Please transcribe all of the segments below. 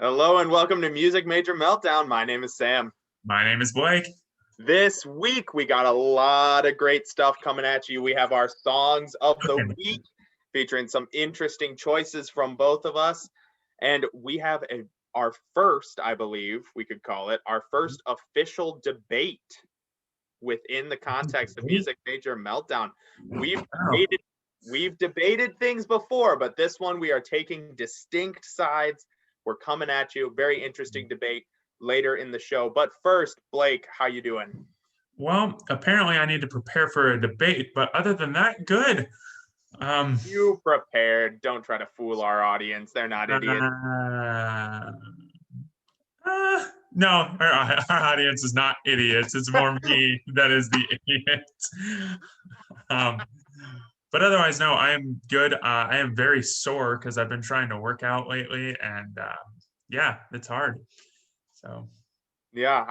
Hello and welcome to Music Major Meltdown. My name is Sam. My name is Blake. This week we got a lot of great stuff coming at you. We have our songs of the week featuring some interesting choices from both of us. And we have our first, I believe we could call it, our first official debate within the context of Music Major Meltdown. We've debated things before, but this one we are taking distinct sides. We're coming at you. Very interesting debate later in the show. But first, Blake, how you doing? Well, apparently I need to prepare for a debate, but other than that, good. You prepared. Don't try to fool our audience. They're not idiots. No, our audience is not idiots. It's more me that is the idiot. But otherwise, no, I am good. I am very sore because I've been trying to work out lately, and yeah, it's hard. So yeah,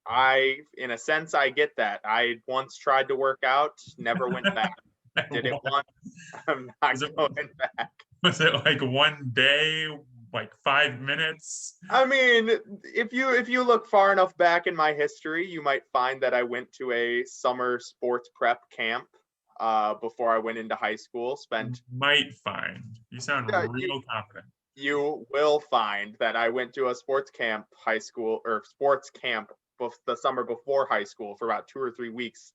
I in a sense I get that. I once tried to work out, never went back. Did it once. I'm not going back. Was it like one day, like 5 minutes? I mean, if you look far enough back in my history, you might find that I went to a summer sports prep camp before I went into high school. Might find. You sound real confident. You will find that I went to a sports camp the summer before high school for about 2 or 3 weeks.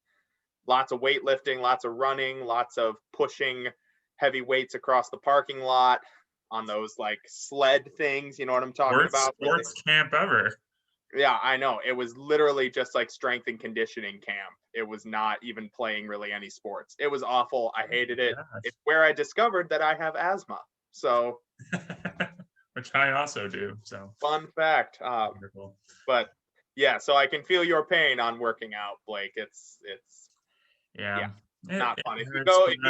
Lots of weightlifting, lots of running, lots of pushing heavy weights across the parking lot on those like sled things. You know what I'm talking about? Sports camp ever. Yeah, I know. It was literally just like strength and conditioning camp. It was not even playing really any sports. It was awful. I hated it. Gosh. It's where I discovered that I have asthma. So, which I also do. So fun fact. But yeah, so I can feel your pain on working out, Blake. It's not fun. If you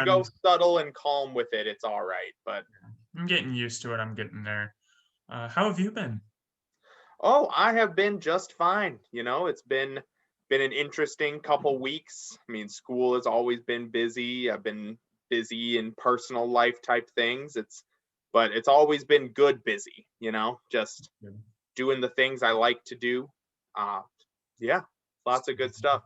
go subtle and calm with it, it's all right. But I'm getting used to it. I'm getting there. How have you been? Oh, I have been just fine. You know, it's been an interesting couple weeks. I mean, school has always been busy. I've been busy in personal life type things. But it's always been good busy, you know, just doing the things I like to do. Yeah, lots of good stuff.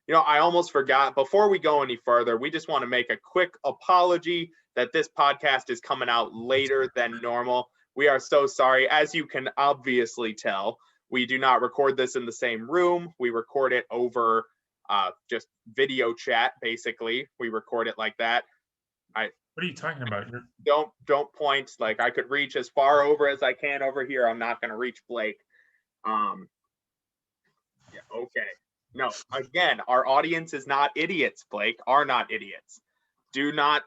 You know, I almost forgot, before we go any further, we just want to make a quick apology that this podcast is coming out later than normal. We are so sorry. As you can obviously tell, we do not record this in the same room. We record it over just video chat, basically. We record it like that. What are you talking about? Don't point. Like, I could reach as far over as I can over here. I'm not going to reach Blake. Yeah, okay. No, again, our audience is not idiots, Blake. Are not idiots. Do not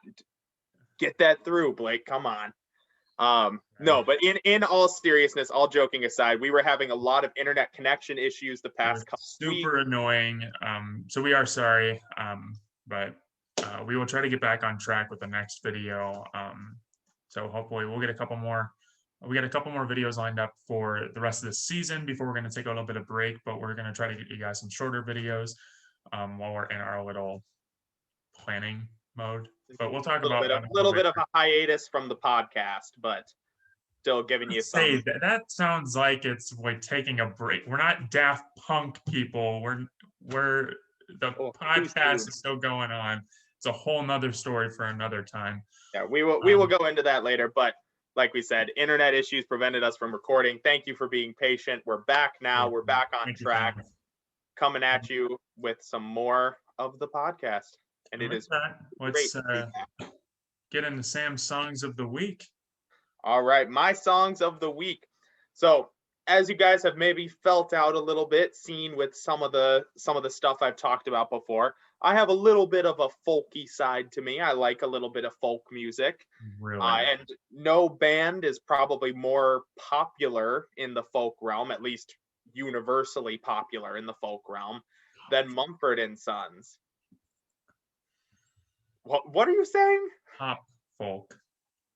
get that through, Blake. Come on. No, but in all seriousness, all joking aside, we were having a lot of internet connection issues the past couple weeks. Super annoying. So we are sorry, but we will try to get back on track with the next video. So hopefully we'll get a couple more. We got a couple more videos lined up for the rest of the season before we're going to take a little bit of break, but we're going to try to get you guys some shorter videos while we're in our little planning mode. But we'll talk about a little bit of a hiatus from the podcast, but still giving you some. That sounds like it's like taking a break. We're not Daft Punk people. We're the podcast is still going on. It's a whole nother story for another time. Yeah, we will go into that later, but like we said, internet issues prevented us from recording. Thank you for being patient. We're back now. We're back on track, coming at you with some more of the podcast. And it is let's get into Sam's songs of the week. All right, my songs of the week. So, as you guys have maybe felt out a little bit, seen with some of the stuff I've talked about before, I have a little bit of a folky side to me. I like a little bit of folk music. Really? And no band is probably more popular in the folk realm, at least universally popular in the folk realm, than Mumford and Sons. What are you saying? Pop folk.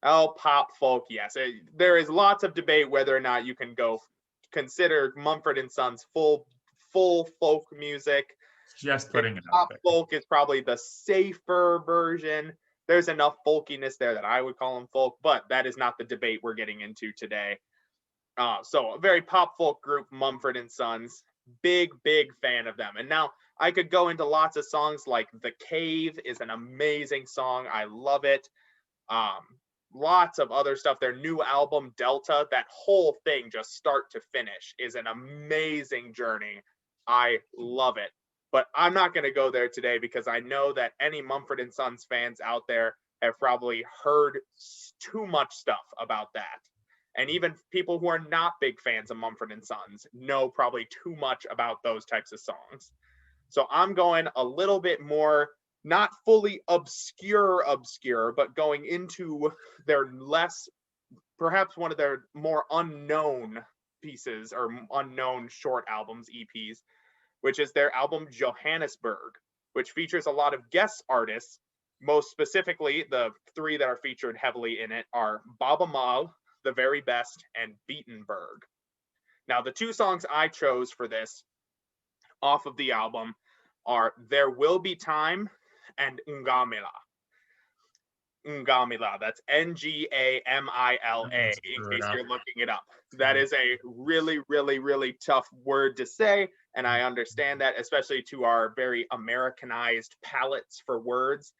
Oh, pop folk, yes. There is lots of debate whether or not you can consider Mumford and Sons full folk music. Just putting it pop folk is probably the safer version. There's enough folkiness there that I would call them folk, but that is not the debate we're getting into today. So a very pop folk group, Mumford and Sons. Big fan of them. And now I could go into lots of songs like The Cave is an amazing song. I love it. Um, Lots of other stuff. Their new album, Delta, that whole thing, just start to finish, is an amazing journey. I love it. But I'm not going to go there today because I know that any Mumford and Sons fans out there have probably heard too much stuff about that. And even people who are not big fans of Mumford and Sons know probably too much about those types of songs. So I'm going a little bit more, not fully obscure, but going into their less, perhaps one of their more unknown pieces or unknown short albums, EPs, which is their album Johannesburg, which features a lot of guest artists. Most specifically, the three that are featured heavily in it are Baba Mal, The Very Best, and Beatenberg. Now, the two songs I chose for this off of the album are There Will Be Time and Ngamila. Ngamila, that's Ngamila, in case you're looking it up. That is a really tough word to say, and I understand that, especially to our very Americanized palates for words.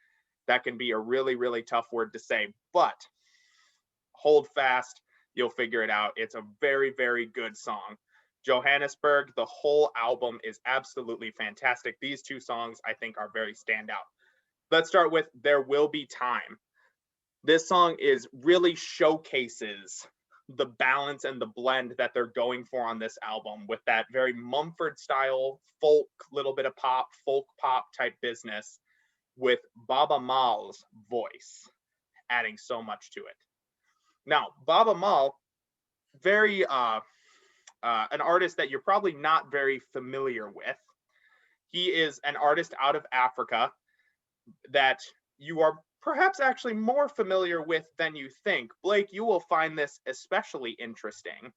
That can be a really tough word to say, but hold fast, you'll figure it out. It's a very good song. Johannesburg, the whole album is absolutely fantastic. These two songs, I think, are very standout. Let's start with There Will Be Time. This song really showcases the balance and the blend that they're going for on this album with that very Mumford style folk, little bit of pop, folk pop type business with Baba Mal's voice adding so much to it. Now, Baba Mal, very an artist that you're probably not very familiar with. He is an artist out of Africa that you are perhaps actually more familiar with than you think. Blake, you will find this especially interesting.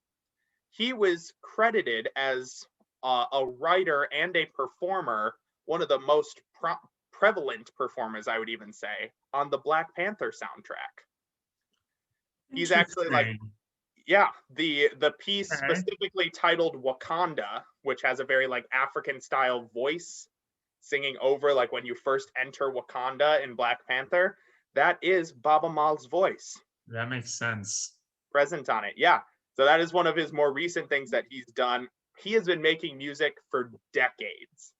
He was credited as a writer and a performer, one of the most prevalent performers, I would even say, on the Black Panther soundtrack. He's actually the piece specifically titled Wakanda, which has a very African style voice singing over when you first enter Wakanda in Black Panther, that is Baba Mal's voice. That makes sense. Present on it. Yeah. So that is one of his more recent things that he's done. He has been making music for decades.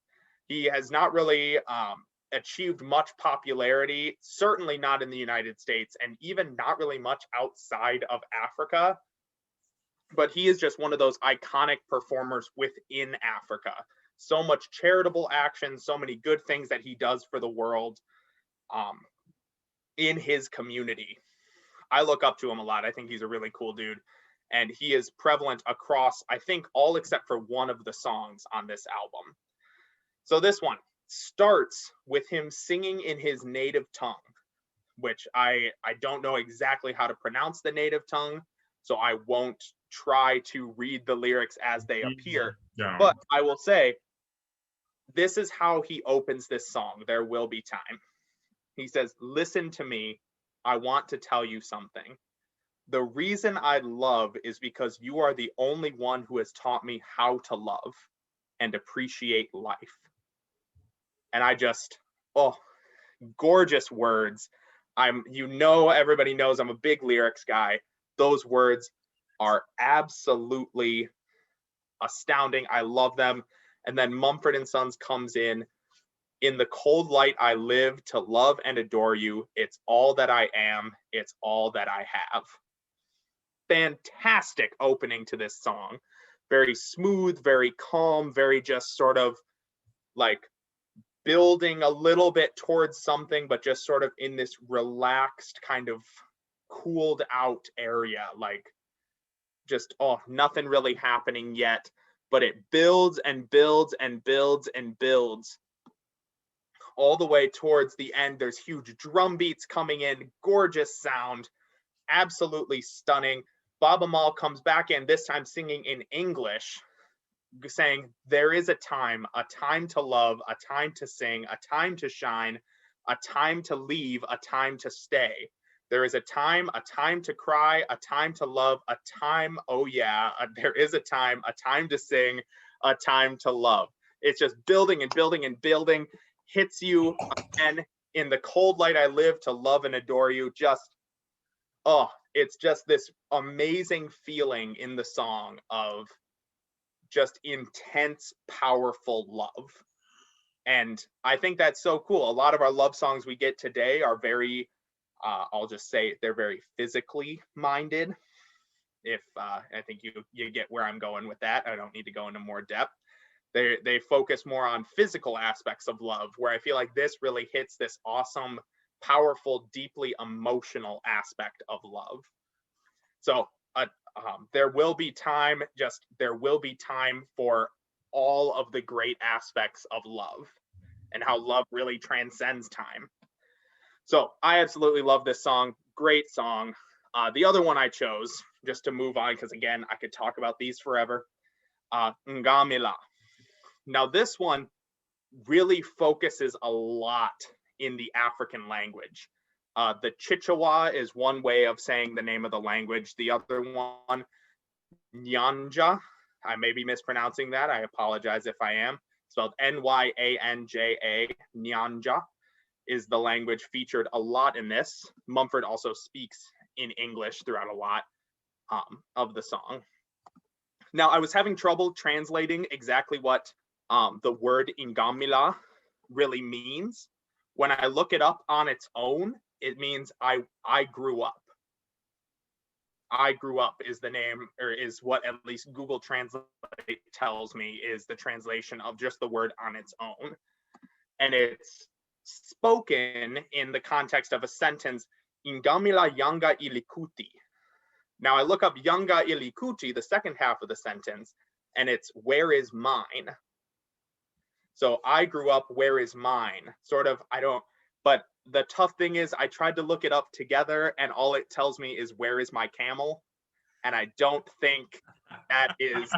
He has not really achieved much popularity, certainly not in the United States, and even not really much outside of Africa. But he is just one of those iconic performers within Africa. So much charitable action, so many good things that he does for the world in his community. I look up to him a lot. I think he's a really cool dude. And he is prevalent across, I think, all except for one of the songs on this album. So this one starts with him singing in his native tongue, which I don't know exactly how to pronounce the native tongue, so I won't try to read the lyrics as they appear. Yeah. But I will say, this is how he opens this song, There Will Be Time. He says, "Listen to me, I want to tell you something. The reason I love is because you are the only one who has taught me how to love and appreciate life." And I just, gorgeous words. Everybody knows I'm a big lyrics guy. Those words are absolutely astounding. I love them. And then Mumford and Sons comes in the cold light I live to love and adore you. It's all that I am. It's all that I have. Fantastic opening to this song. Very smooth, very calm, very just sort of building a little bit towards something, but just sort of in this relaxed kind of cooled out area. Nothing really happening yet, but it builds and builds and builds and builds all the way towards the end. There's huge drum beats coming in, gorgeous sound, absolutely stunning. Baba Mal comes back in, this time singing in English, saying, "There is a time to love, a time to sing, a time to shine, a time to leave, a time to stay. There is a time to cry, a time to love, a time, oh yeah, there is a time to sing, a time to love. It's just building and building and building, hits you again. In the cold light I live to love and adore you. Just, oh, it's just this amazing feeling in the song of just intense, powerful love. And I think that's so cool. A lot of our love songs we get today are very, I'll just say they're very physically minded. If I think you get where I'm going with that. I don't need to go into more depth. They focus more on physical aspects of love, where I feel like this really hits this awesome, powerful, deeply emotional aspect of love. So there will be time for all of the great aspects of love and how love really transcends time. So I absolutely love this song. Great song. The other one I chose, just to move on, because again, I could talk about these forever. Ngamila. Now this one really focuses a lot in the African language. The Chichewa is one way of saying the name of the language. The other one, Nyanja, I may be mispronouncing that. I apologize if I am. Spelled Nyanja, Nyanja, is the language featured a lot in this. Mumford also speaks in English throughout a lot of the song. Now, I was having trouble translating exactly what the word Ngamila really means. When I look it up on its own, it means I grew up. I grew up is the name, or is what at least Google Translate tells me is the translation of just the word on its own. And it's spoken in the context of a sentence, Ngamila yanga ilikuti. Now I look up yanga ilikuti, the second half of the sentence, and it's where is mine? So I grew up, where is mine? Sort of, but the tough thing is I tried to look it up together and all it tells me is where is my camel? And I don't think that is,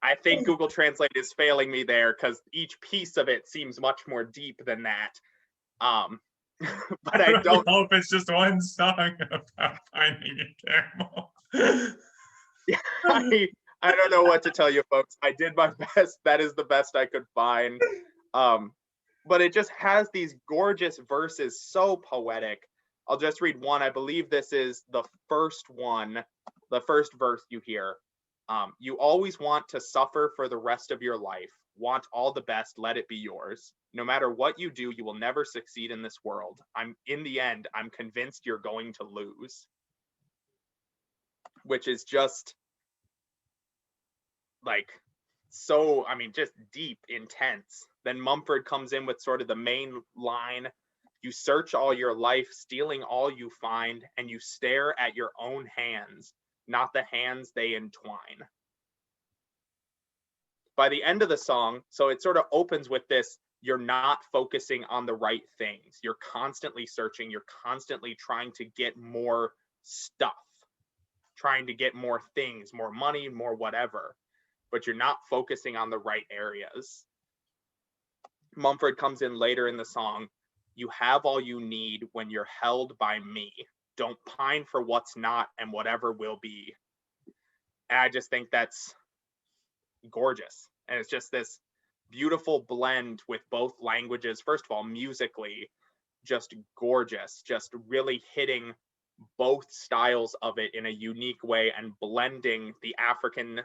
I think Google Translate is failing me there because each piece of it seems much more deep than that. But I don't hope it's just one song about finding a camel. I don't know what to tell you, folks. I did my best. That is the best I could find. But it just has these gorgeous verses, so poetic. I'll just read one. I believe this is the first one, the first verse you hear. You always want to suffer for the rest of your life. Want all the best, let it be yours. No matter what you do, you will never succeed in this world. In the end, I'm convinced you're going to lose. Which is just like so, I mean, just deep, intense. Then Mumford comes in with sort of the main line. You search all your life, stealing all you find, and you stare at your own hands, not the hands they entwine. By the end of the song, so it sort of opens with this, you're not focusing on the right things. You're constantly searching. You're constantly trying to get more stuff, trying to get more things, more money, more whatever, but you're not focusing on the right areas. Mumford comes in later in the song. You have all you need when you're held by me. Don't pine for what's not and whatever will be. And I just think that's gorgeous. And it's just this beautiful blend with both languages. First of all, musically, just gorgeous, just really hitting both styles of it in a unique way and blending the African,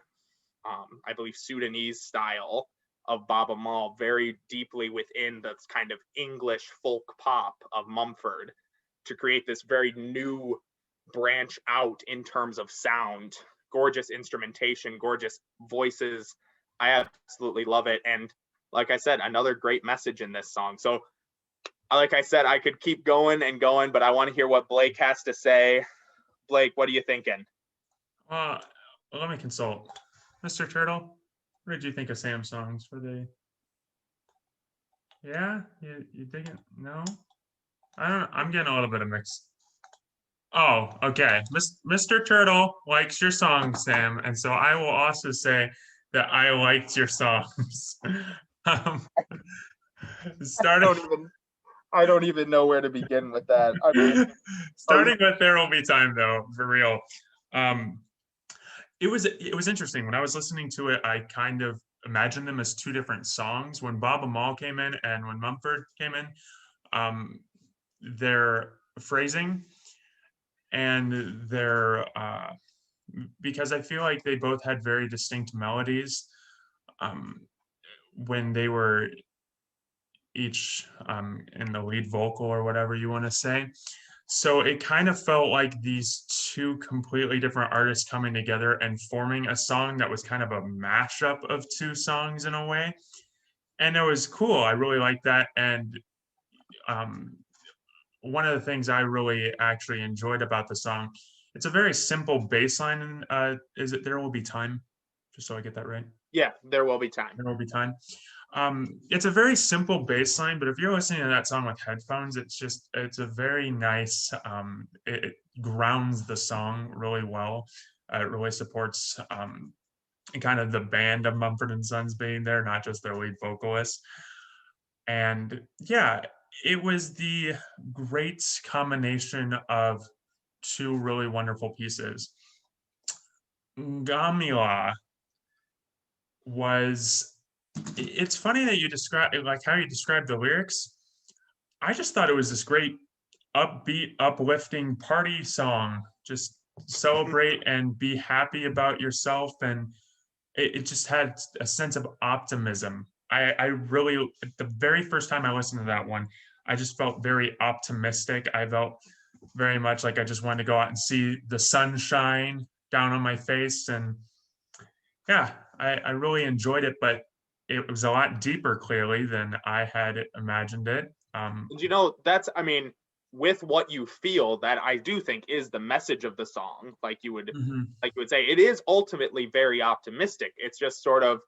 I believe, Sudanese style of Baba Mal very deeply within the kind of English folk pop of Mumford to create this very new branch out in terms of sound. Gorgeous instrumentation, gorgeous voices. I absolutely love it. And like I said, another great message in this song. So like I said, I could keep going and going, but I want to hear what Blake has to say. Blake, what are you thinking? Well, let me consult. Mr. Turtle, what did you think of Sam's songs for the... Yeah? You dig it? No? I'm getting a little bit of mixed. Oh, okay. Mr. Turtle likes your songs, Sam, and so I will also say that I liked your songs. Starting I don't even know where to begin with that. I mean, Starting with There Will Be Time, though, for real. Um, it was interesting. When I was listening to it, I kind of imagined them as two different songs. When Bob Amal came in and when Mumford came in, their phrasing and their because I feel like they both had very distinct melodies um, when they were each in the lead vocal or whatever you want to say. So it kind of felt like these two completely different artists coming together and forming a song that was kind of a mashup of two songs in a way. And it was cool. I really liked that. And um, one of the things I really actually enjoyed about the song, it's a very simple bass line. Is it There Will Be Time? Just so I get that right. Yeah, There Will Be Time. There Will Be Time. It's a very simple bass line, but if you're listening to that song with headphones, it's a very nice, it grounds the song really well. It really supports kind of the band of Mumford and Sons being there, not just their lead vocalist. And yeah, it was the great combination of two really wonderful pieces. Gamila was, it's funny that you describe like how you described the lyrics. I just thought it was this great upbeat, uplifting party song. Just celebrate and be happy about yourself. And it just had a sense of optimism. I really, the very first time I listened to that one, I just felt very optimistic. I felt very much like I just wanted to go out and see the sunshine down on my face. And yeah, I really enjoyed it, but it was a lot deeper, clearly, than I had imagined it. That's, I mean, with what you feel, that I do think is the message of the song. Like you would say, it is ultimately very optimistic. It's just sort of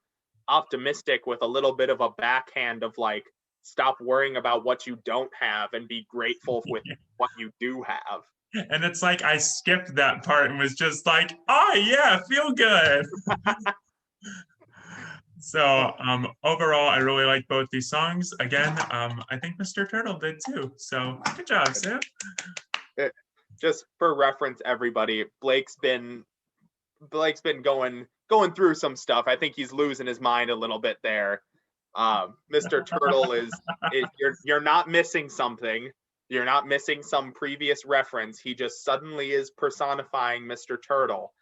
optimistic with a little bit of a backhand of like, stop worrying about what you don't have and be grateful with what you do have. And it's like I skipped that part and was just like, oh yeah, feel good. So overall, I really like both these songs. Again, I think Mr. Turtle did too. So good job, Sam. Just for reference, everybody, Blake's been going through some stuff. I think he's losing his mind a little bit there. Mr. Turtle is you're not missing something. You're not missing some previous reference. He just suddenly is personifying Mr. Turtle.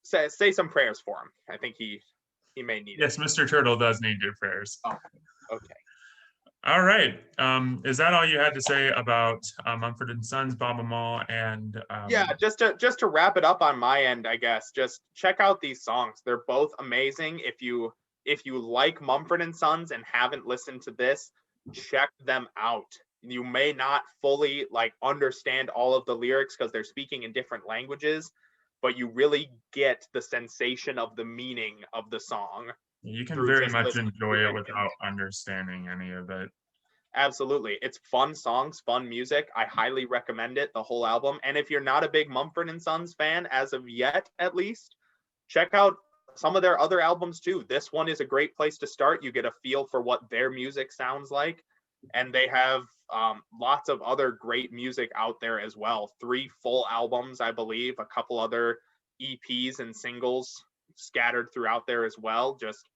Say some prayers for him. I think he may need it. Yes, Mr. Turtle does need your prayers. Oh, okay. All right. Is that all you had to say about Mumford and Sons, Bob Amal, and yeah, just to wrap it up on my end, I guess, just check out these songs. They're both amazing. If you like Mumford and Sons and haven't listened to this, check them out. You may not fully like understand all of the lyrics because they're speaking in different languages, but you really get the sensation of the meaning of the song. You can very much enjoy it without understanding any of it. Absolutely. It's fun songs, fun music. I highly recommend it, the whole album. And if you're not a big Mumford and Sons fan, as of yet, at least, check out some of their other albums too. This one is a great place to start. You get a feel for what their music sounds like. And they have lots of other great music out there as well. 3 full albums, I believe, a couple other EPs and singles scattered throughout there as well. Just,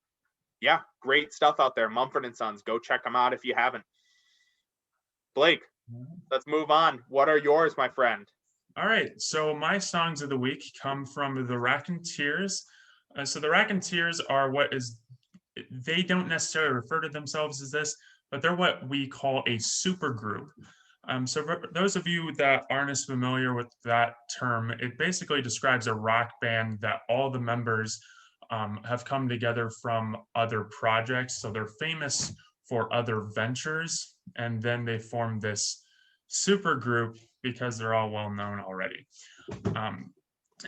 yeah, great stuff out there. Mumford and Sons, go check them out if you haven't. Blake, let's move on. What are yours, my friend? All right. So my songs of the week come from the Raconteurs. So the Raconteurs are they don't necessarily refer to themselves as this, but they're what we call a supergroup. So for those of you that aren't as familiar with that term, it basically describes a rock band that all the members have come together from other projects. So they're famous for other ventures, and then they form this supergroup because they're all well known already.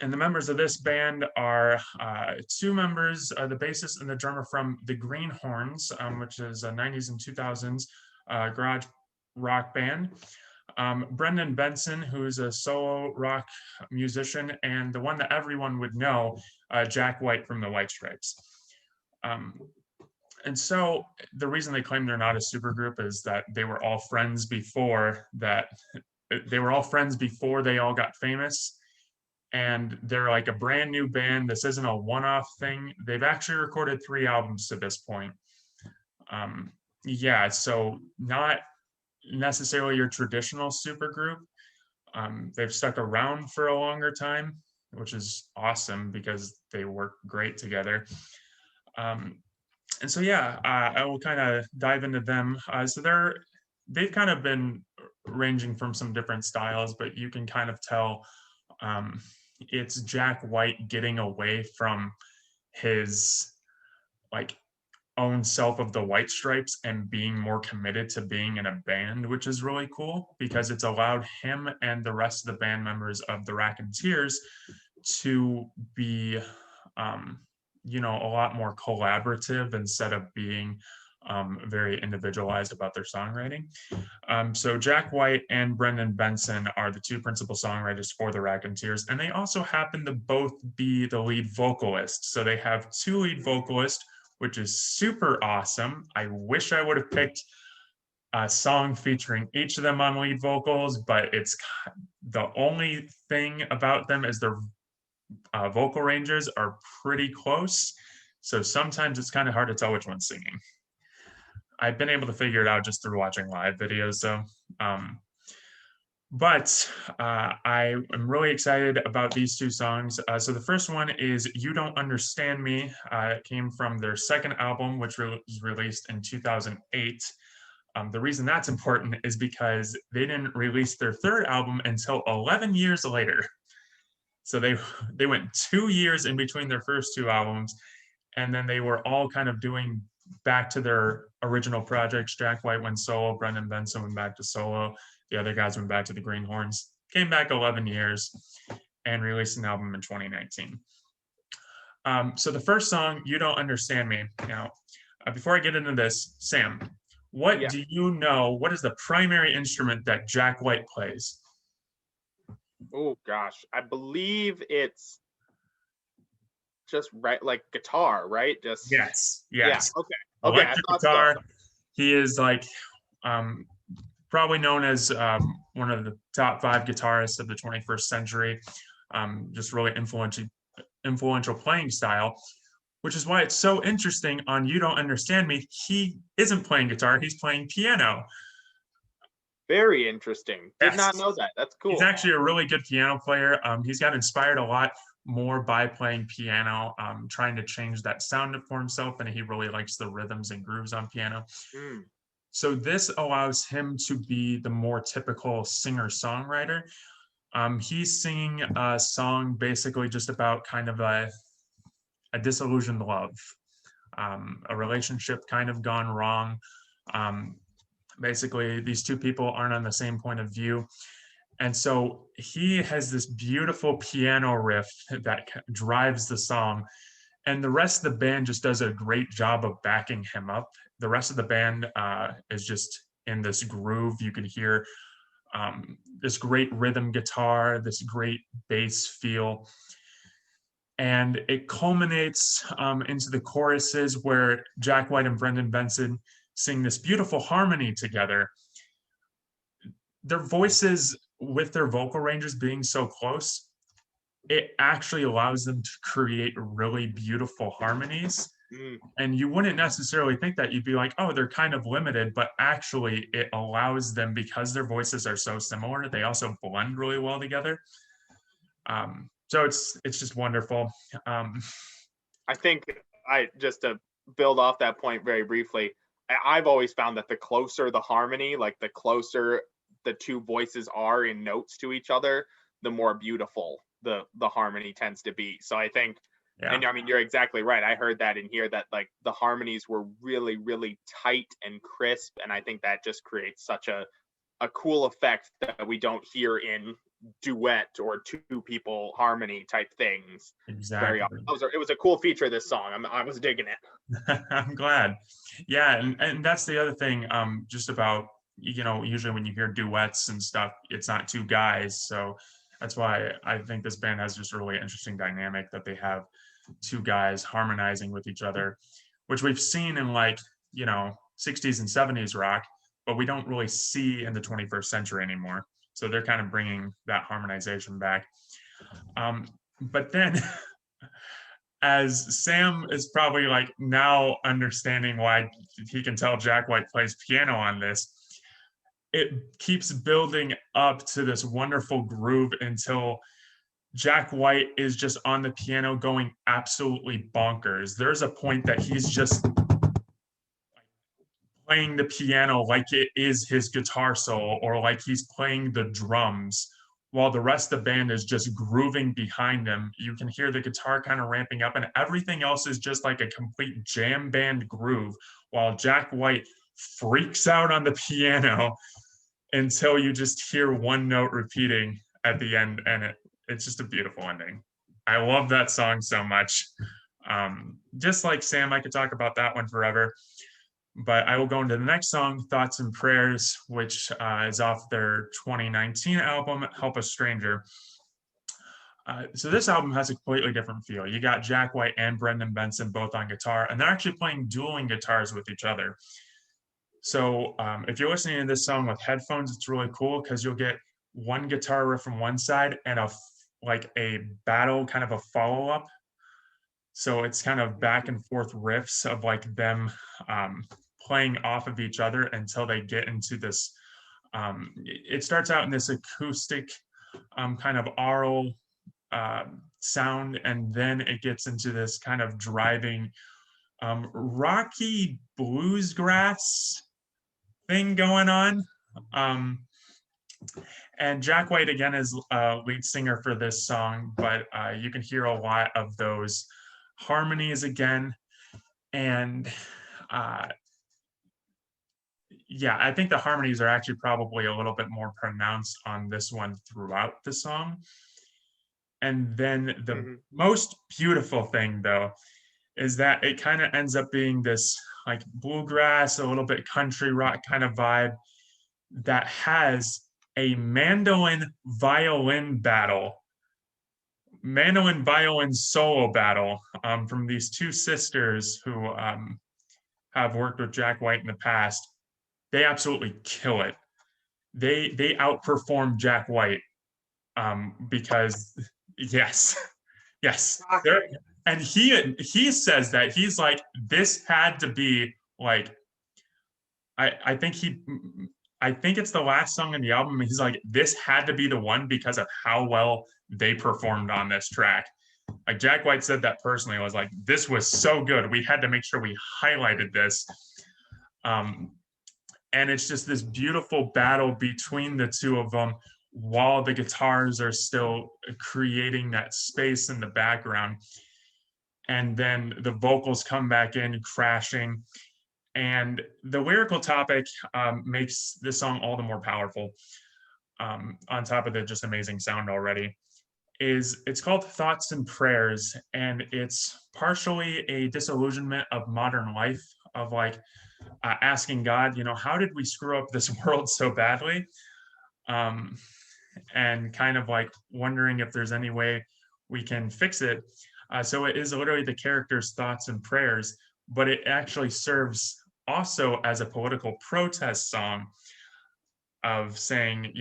And the members of this band are 2 members, the bassist and the drummer from the Greenhorns, which is a 90s and 2000s garage rock band. Brendan Benson, who's a solo rock musician, and the one that everyone would know, Jack White from the White Stripes. And so the reason they claim they're not a supergroup is that they were all friends before that. They were all friends before they all got famous, and they're like a brand new band. This isn't a one-off thing. They've actually recorded 3 albums to this point. Yeah, so not necessarily your traditional supergroup. They've stuck around for a longer time, which is awesome because they work great together. And so yeah, I will kind of dive into them. So they've kind of been ranging from some different styles, but you can kind of tell it's Jack White getting away from his like own self of the White Stripes and being more committed to being in a band, which is really cool because it's allowed him and the rest of the band members of the Raconteurs to be a lot more collaborative instead of being very individualized about their songwriting. So Jack White and Brendan Benson are the 2 principal songwriters for the Raconteurs, and they also happen to both be the lead vocalists. So they have 2 lead vocalists, which is super awesome. I wish I would have picked a song featuring each of them on lead vocals, but it's the only thing about them is their vocal ranges are pretty close. So sometimes it's kind of hard to tell which one's singing. I've been able to figure it out just through watching live videos, though. But I am really excited about these 2 songs. So the first one is You Don't Understand Me. It came from their second album, which was released in 2008. The reason that's important is because they didn't release their third album until 11 years later. So they went 2 years in between their first 2 albums, and then they were all kind of doing back to their original projects. Jack White went solo, Brendan Benson went back to solo, the other guys went back to the Greenhorns, came back 11 years, and released an album in 2019. So the first song, You Don't Understand Me. Now, before I get into this, Sam, what do you know? What is the primary instrument that Jack White plays? Oh gosh, I believe it's just like guitar, right? Just yes. Yeah. Okay. Electric guitar. So. He is like probably known as one of the top 5 guitarists of the 21st century. Just really influential playing style, which is why it's so interesting on You Don't Understand Me. He isn't playing guitar, he's playing piano. Very interesting. Did not know that. That's cool. He's actually a really good piano player. He's got inspired a lot more by playing piano, trying to change that sound for himself, and he really likes the rhythms and grooves on piano. So this allows him to be the more typical singer-songwriter. He's singing a song basically just about kind of a disillusioned love, a relationship kind of gone wrong. Basically, these 2 people aren't on the same point of view. And so he has this beautiful piano riff that drives the song. And the rest of the band just does a great job of backing him up. The rest of the band is just in this groove. You can hear this great rhythm guitar, this great bass feel. And it culminates into the choruses where Jack White and Brendan Benson sing this beautiful harmony together. Their voices, with their vocal ranges being so close, it actually allows them to create really beautiful harmonies. And you wouldn't necessarily think that. You'd be like, oh, they're kind of limited, but actually it allows them, because their voices are so similar, they also blend really well together. So it's just wonderful. I think just to build off that point very briefly, I've always found that the closer the harmony, like the closer the 2 voices are in notes to each other, the more beautiful the harmony tends to be. So I think, and I mean, you're exactly right. I heard that in here, that like the harmonies were really, really tight and crisp. And I think that just creates such a cool effect that we don't hear in duet or 2 people harmony type things. Exactly. Very often. It was a cool feature of this song. I was digging it. I'm glad. Yeah, and that's the other thing, just about, usually when you hear duets and stuff, it's not 2 guys. So that's why I think this band has just a really interesting dynamic, that they have 2 guys harmonizing with each other. which we've seen in like, 60s and 70s rock, but we don't really see in the 21st century anymore. So they're kind of bringing that harmonization back. But then as Sam is probably like now understanding why he can tell Jack White plays piano on this, it keeps building up to this wonderful groove until Jack White is just on the piano going absolutely bonkers. There's a point that he's just playing the piano like it is his guitar solo, or like he's playing the drums, while the rest of the band is just grooving behind him. You can hear the guitar kind of ramping up, and everything else is just like a complete jam band groove, while Jack White freaks out on the piano until you just hear one note repeating at the end, and it's just a beautiful ending. I love that song so much. Just like Sam, I could talk about that one forever. But I will go into the next song, Thoughts and Prayers, which is off their 2019 album, Help a Stranger. So this album has a completely different feel. You got Jack White and Brendan Benson both on guitar, and they're actually playing dueling guitars with each other. So if you're listening to this song with headphones, it's really cool because you'll get one guitar riff from one side and a battle, kind of a follow-up. So it's kind of back and forth riffs of like them playing off of each other until they get into this. It starts out in this acoustic kind of aural sound, and then it gets into this kind of driving rocky bluesgrass thing going on. And Jack White again is lead singer for this song, but you can hear a lot of those harmonies again. And yeah, I think the harmonies are actually probably a little bit more pronounced on this one throughout the song. And then the most beautiful thing, though, is that it kind of ends up being this like bluegrass, a little bit country rock kind of vibe that has a mandolin violin solo battle from these two sisters who have worked with Jack White in the past. They absolutely kill it. They outperform Jack White because yes, and he says that he's like, this had to be like, I think it's the last song in the album. He's like, this had to be the one because of how well they performed on this track. Like Jack White said that personally, was like, this was so good. We had to make sure we highlighted this. And it's just this beautiful battle between the two of them while the guitars are still creating that space in the background. And then the vocals come back in crashing. And the lyrical topic makes this song all the more powerful, on top of the just amazing sound already. It's called Thoughts and Prayers, and it's partially a disillusionment of modern life, of like asking God, how did we screw up this world so badly? And kind of like wondering if there's any way we can fix it. So it is literally the character's thoughts and prayers, but it actually serves also as a political protest song of saying,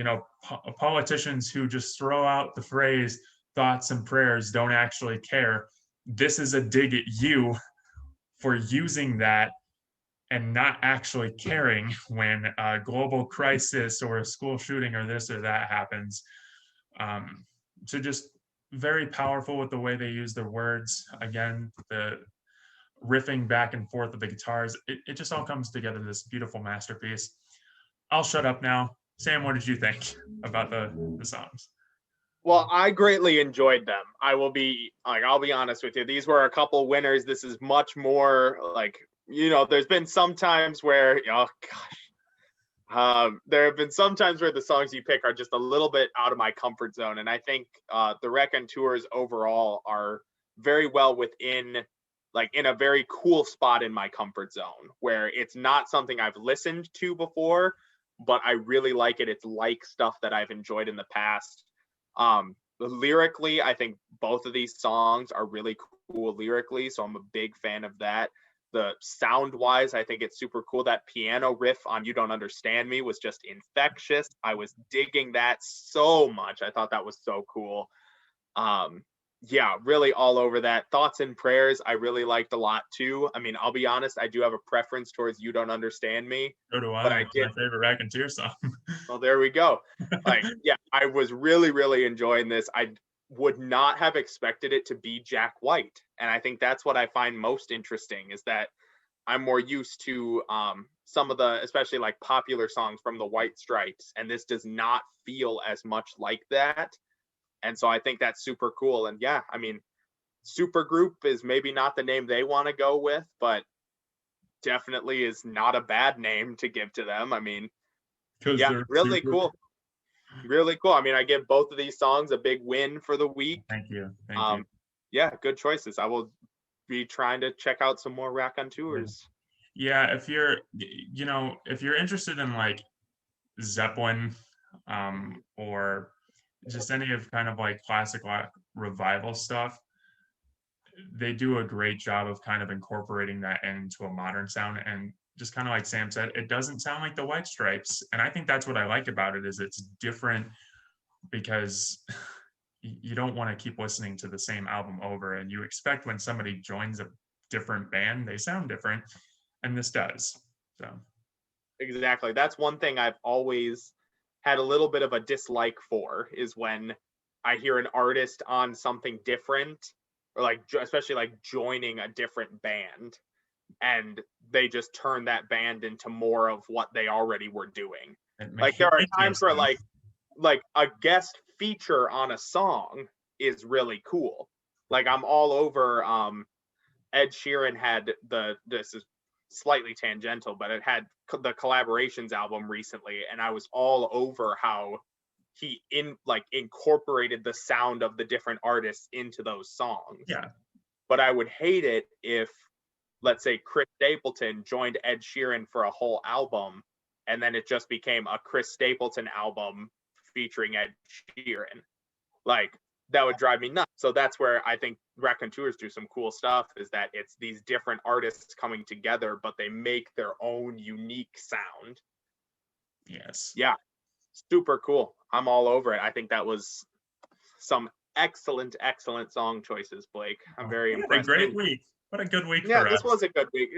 politicians who just throw out the phrase thoughts and prayers don't actually care. This is a dig at you for using that and not actually caring when a global crisis or a school shooting or this or that happens. So just very powerful with the way they use their words. Again, the riffing back and forth of the guitars, it just all comes together, this beautiful masterpiece. I'll shut up now. Sam, what did you think about the songs? Well, I greatly enjoyed them. I'll be honest with you. These were a couple winners. This is much more like, there's been some times where, there have been some times where the songs you pick are just a little bit out of my comfort zone. And I think the Raconteurs overall are very well within, like, in a very cool spot in my comfort zone, where it's not something I've listened to before, but I really like it. It's like stuff that I've enjoyed in the past. Lyrically, I think both of these songs are really cool lyrically, so I'm a big fan of that. the sound wise, I think it's super cool. That piano riff on You Don't Understand Me was just infectious. I was digging that so much. I thought that was so cool. Yeah, really all over that. Thoughts and Prayers, I really liked a lot too. I mean, I'll be honest, I do have a preference towards You Don't Understand Me. So do But I. It's my favorite Raconteur song. Well, there we go. Like, yeah, I was really, really enjoying this. I would not have expected it to be Jack White. And I think that's what I find most interesting, is that I'm more used to some of the, especially like popular songs from the White Stripes, and this does not feel as much like that. And so I think that's super cool. And yeah, I mean, supergroup is maybe not the name they want to go with, but definitely is not a bad name to give to them. I mean, yeah, really super. cool. Really cool. I mean, I give both of these songs a big win for the week. Thank you. Thank you. Yeah, good choices. I will be trying to check out some more Raconteurs. Yeah, if you're, if you're interested in like Zeppelin, or just any of kind of like classic rock revival stuff, they do a great job of kind of incorporating that into a modern sound. And just kind of like Sam said, it doesn't sound like the White Stripes. And I think that's what I like about it, is it's different, because you don't want to keep listening to the same album over, and you expect when somebody joins a different band, they sound different, and this does. So exactly. That's one thing I've always had a little bit of a dislike for, is when I hear an artist on something different, or like especially like joining a different band, and they just turn that band into more of what they already were doing. Like there are times where like a guest feature on a song is really cool. Like I'm all over Ed Sheeran had this is slightly tangential, but it had the collaborations album recently, and I was all over how he incorporated the sound of the different artists into those songs. yeah. But I would hate it if, let's say, Chris Stapleton joined Ed Sheeran for a whole album, and then it just became a Chris Stapleton album featuring Ed Sheeran. Like, that would drive me nuts. So that's where I think Raconteurs do some cool stuff, is that it's these different artists coming together, but they make their own unique sound. Yes. Yeah, super cool. I'm all over it. I think that was some excellent song choices, Blake. I'm very impressed. What a great week. What a good week for us. Yeah, this was a good week.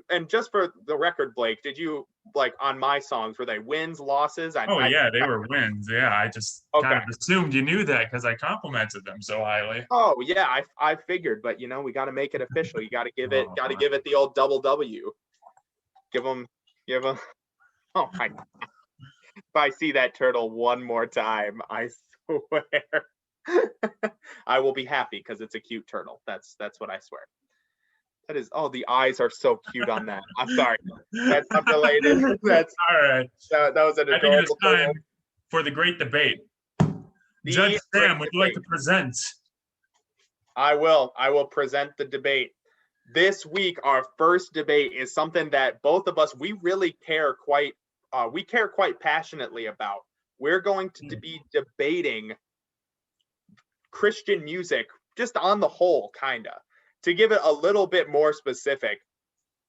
And just for the record, Blake, did you, like, on my songs, were they wins, losses? Yeah, they were wins. Yeah, I just kind of assumed you knew that because I complimented them so highly. Oh yeah, I figured, but we got to make it official. You got to give it, the old double W. Give them. Oh my! If I see that turtle one more time, I swear, I will be happy, because it's a cute turtle. That's what I swear. That is, the eyes are so cute on that. I'm sorry. That's not related. That's all right. That was an adorable. I think it's time for the great debate. Judge Sam, would you like to present? I will present the debate. This week, our first debate is something that both of us, we really care quite passionately about. We're going to be debating Christian music, just on the whole, kind of. To give it a little bit more specific,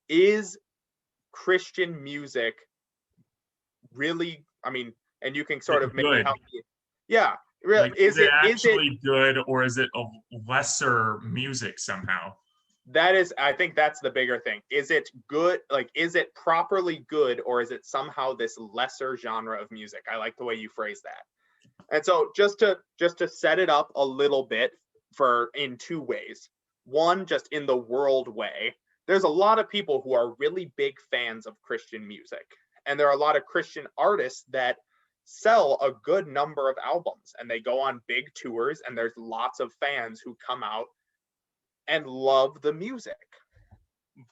is Christian music really, I mean, and you can sort of maybe help me. Yeah, really. Like, is it actually good, or is it a lesser music somehow? I think that's the bigger thing. Is it good? Like, is it properly good, or is it somehow this lesser genre of music? I like the way you phrase that. And so just to set it up a little bit in two ways. One, just in the world way, there's a lot of people who are really big fans of Christian music. And there are a lot of Christian artists that sell a good number of albums, and they go on big tours, and there's lots of fans who come out and love the music.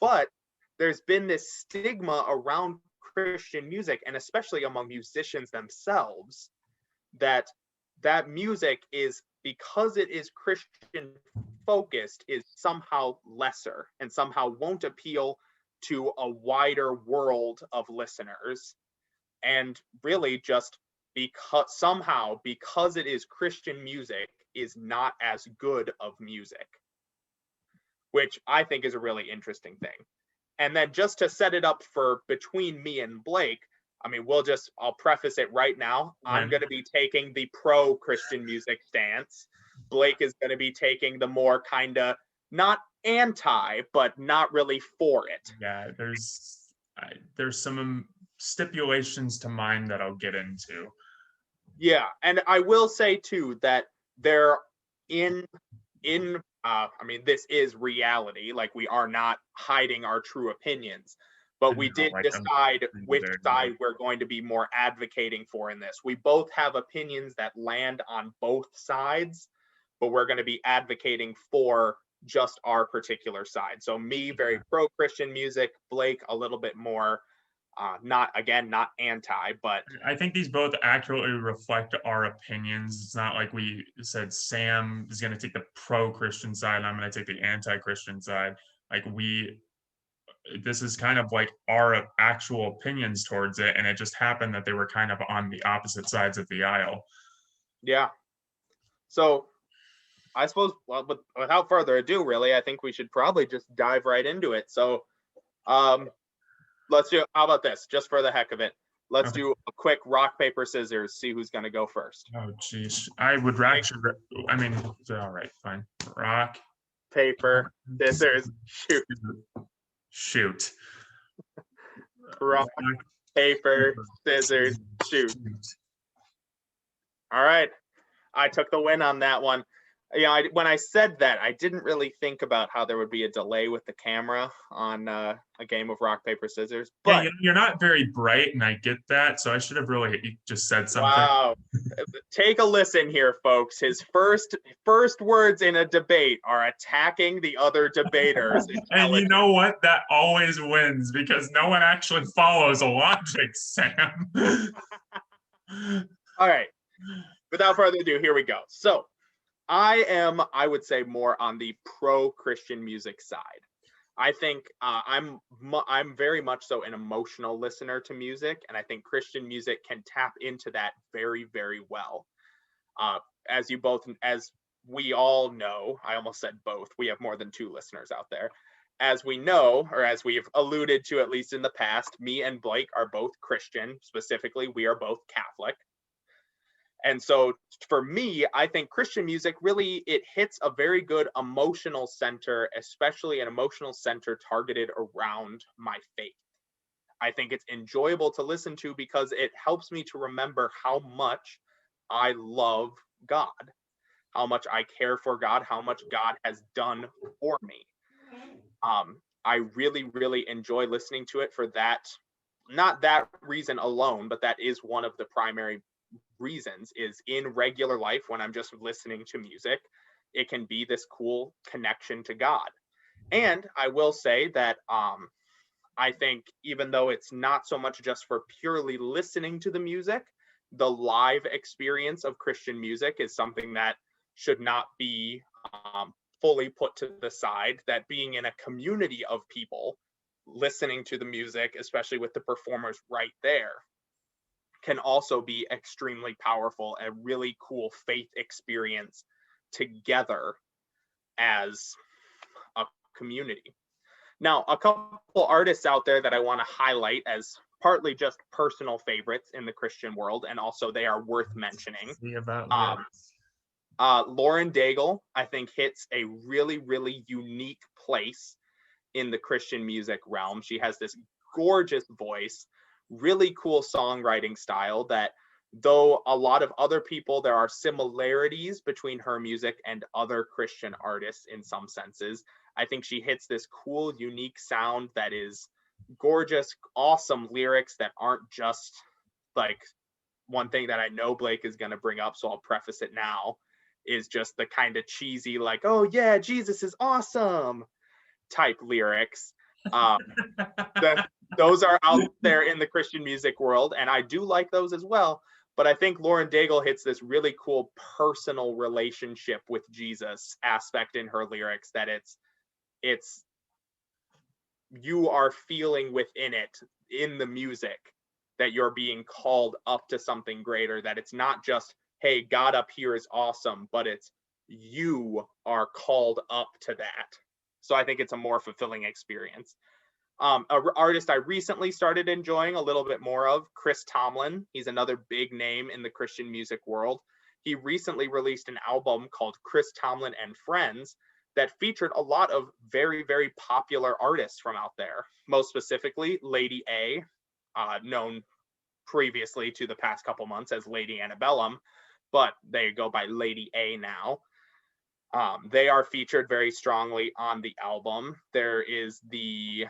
But there's been this stigma around Christian music, and especially among musicians themselves, that music is, because it is Christian focused, is somehow lesser and somehow won't appeal to a wider world of listeners. And really just because it is Christian music, is not as good of music, which I think is a really interesting thing. And then just to set it up for between me and Blake, I mean, I'll preface it right now. I'm going to be taking the pro Christian music stance. Blake is going to be taking the more kind of not anti, but not really for it. Yeah, there's some stipulations to mine that I'll get into. Yeah, and I will say too that they're I mean, this is reality. Like, we are not hiding our true opinions, but we did decide which side we're going to be more advocating for in this. We both have opinions that land on both sides, but we're going to be advocating for just our particular side. So me, very pro-Christian music, Blake, a little bit more not anti, but I think these both accurately reflect our opinions. It's not like we said Sam is going to take the pro-Christian side and I'm going to take the anti-Christian side. Like, this is kind of like our actual opinions towards it, and it just happened that they were kind of on the opposite sides of the aisle. Yeah. So I suppose, well, but without further ado, really, I think we should probably just dive right into it. So let's do, how about this, just for the heck of it, let's do a quick rock, paper, scissors, see who's going to go first. Oh, geez. I would actually, I mean, all right, fine. Rock, paper, scissors, shoot. Shoot. Rock, paper, scissors, shoot. All right. I took the win on that one. Yeah, when I said that, I didn't really think about how there would be a delay with the camera on a game of rock, paper, scissors. But yeah, you're not very bright, and I get that. So I should have really just said something. Wow. Take a listen here, folks. His first words in a debate are attacking the other debaters. And you know what? That always wins because no one actually follows a logic, Sam. All right. Without further ado, here we go. So I would say, more on the pro-Christian music side. I think I'm very much so an emotional listener to music, and I think Christian music can tap into that very, very well. As we all know, I almost said both. We have more than 2 listeners out there. As we know, or as we've alluded to, at least in the past, me and Blake are both Christian. Specifically, we are both Catholic. And so for me, I think Christian music really, it hits a very good emotional center, especially an emotional center targeted around my faith. I think it's enjoyable to listen to because it helps me to remember how much I love God, how much I care for God, how much God has done for me. I really, really enjoy listening to it for that, not that reason alone, but that is one of the primary reasons. Is in regular life, when I'm just listening to music, it can be this cool connection to God. And I will say that I think, even though it's not so much just for purely listening to the music, the live experience of Christian music is something that should not be fully put to the side. That being in a community of people listening to the music, especially with the performers right there, can also be extremely powerful, a really cool faith experience together as a community. Now, a couple artists out there that I want to highlight as partly just personal favorites in the Christian world, and also they are worth mentioning. Lauren Daigle, I think, hits a really, really unique place in the Christian music realm. She has this gorgeous voice, really cool songwriting style that, though a lot of other people, there are similarities between her music and other Christian artists in some senses. I think she hits this cool, unique sound that is gorgeous, awesome lyrics that aren't just like, one thing that I know Blake is going to bring up, so I'll preface it now, is just the kind of cheesy, like, oh yeah, Jesus is awesome type lyrics. Those are out there in the Christian music world, and I do like those as well. But I think Lauren Daigle hits this really cool personal relationship with Jesus aspect in her lyrics, that it's you are feeling within it, in the music, that you're being called up to something greater, that it's not just, hey, God up here is awesome, but it's you are called up to that. So I think it's a more fulfilling experience. Artist I recently started enjoying a little bit more of, Chris Tomlin. He's another big name in the Christian music world. He recently released an album called Chris Tomlin and Friends that featured a lot of very, very popular artists from out there. Most specifically, Lady A, known previously to the past couple months as Lady Antebellum, but they go by Lady A now. They are featured very strongly on the album. There is the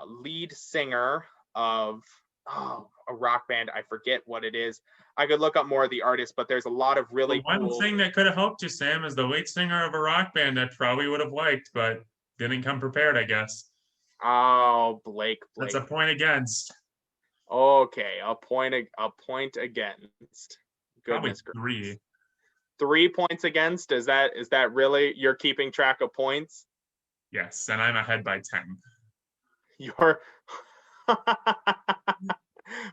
lead singer of a rock band. I forget what it is. I could look up more of the artists, but there's a lot of really one cool. thing that could have helped you, Sam, is the lead singer of a rock band that probably would have liked, but didn't come prepared, I guess. Oh, Blake. That's a point against. Okay, a point against. Goodness gracious. 3 points against. Is that really, you're keeping track of points? Yes, and I'm ahead by 10. You're